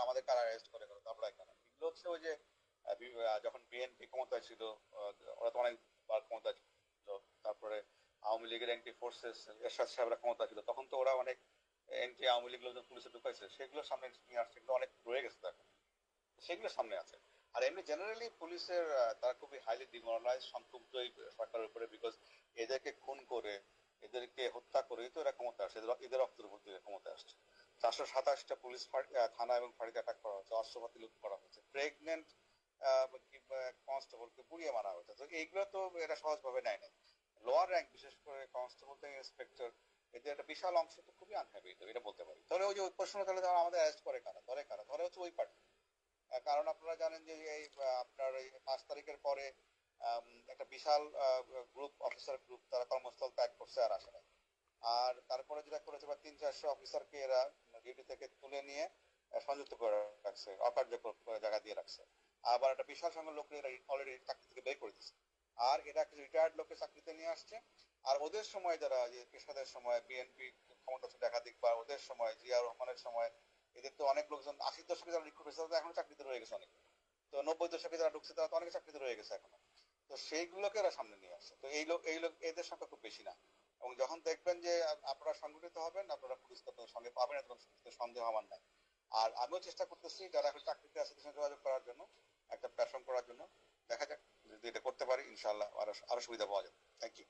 আমাদের কারা অ্যারেস্ট করে আমরা কেন, এগুলো হচ্ছে ওই যে যখন বিএনপি ক্ষমতায় ছিল, ওরা তো অনেকবার ক্ষমতায় ছিল, তারপরে আওয়ামী লীগের এন্টি ফোর্সেস এরশাদ সাহেবরা ক্ষমতা ছিল, তখন তো ওরা অনেক এন্টি আওয়ামী লীগ লোকজন পুলিশে ঢুকাইছে, সেগুলো সামনে নিয়ে আসছে, এগুলো অনেক রয়ে গেছে এখন, সেগুলো সামনে আছে। আর এমনি জেনারেলি পুলিশের তারা খুবই হাইলি ডিমোরালাইজ, সংক্ষুব্ধ এই সরকারের উপরে, বিকজ এদেরকে খুন করে, এদেরকে হত্যা করে তো এরা ক্ষমতা আসছে, এদের রক্তের উপর দিয়ে ক্ষমতা আসছে। 427টা পুলিশ থানা এবং ফাঁড়িতে অ্যাটাক করা হচ্ছে, অস্ত্রপাতি লুট করা হচ্ছে, প্রেগনেন্ট কনস্টেবলকে পুড়িয়ে মারা হয়েছে। তো এইগুলো তো এরা সহজভাবে নেয় নাই। লোয়ার র্যাঙ্ক, বিশেষ করে কনস্টেবল থেকে ইন্সপেক্টর, এদের একটা বিশাল অংশ তো খুবই আনহ্যাপি, এটা বলতে পারি। তাহলে ওই যে ওই প্রশ্ন, তাহলে আমাদের অ্যারেস্ট করে কারা, ধরে কারা, ধরে হচ্ছে ওই পার্টি। কারণ আপনারা জানেন যে এই আপনার এই 5 তারিখের পরে একটা বিশাল গ্রুপ, অফিসার গ্রুপ, তারা কর্মস্থল ত্যাগ করছে আর আসে নাই। আর তারপরে যেটা করেছে, বা 300-400 অফিসারকে এরা ডিউটি থেকে তুলে নিয়ে সংযুক্ত করে রাখছে, অকার্যকর জায়গা দিয়ে রাখছে। আবার একটা বিশাল সংখ্যক লোক এরা অলরেডি চাকরি থেকে বের করে দিচ্ছে। আর এরা কিছু রিটায়ার্ড লোককে চাকরিতে নিয়ে আসছে। আর ওদের সময় যারা যে পেশাদের সময় বিএনপি ক্ষমতা ছিল একাধিক, বা ওদের সময় জিয়া রহমানের সময়, এদের তো অনেক লোকজন 80-র দশকে যারা রিক্রুট হয়েছে তারা এখনো চাকরিতে রয়ে গেছে অনেক। তো 90-র দশকে যারা ঢুকছে তারা তো অনেক চাকরিতে রয়ে গেছে এখনো। তো সেইগুলোকে এরা সামনে নিয়ে আসছে। তো এই লোক এদের সংখ্যা খুব বেশি না। এবং যখন দেখবেন যে আপনারা সংগঠিত হবেন, আপনারা পুলিশকে আপনাদের সঙ্গে পাবেন, এত সন্দেহ আমার নাই। আর আমিও চেষ্টা করতেছি যারা এখন চাকরিতে আছে তাদের সঙ্গে যোগাযোগ করার জন্য, একটা প্ল্যাটফর্ম করার জন্য। দেখা যাক, যদি এটা করতে পারি ইনশাআল্লাহ আরো আরো সুবিধা পাওয়া যাবে। Thank you.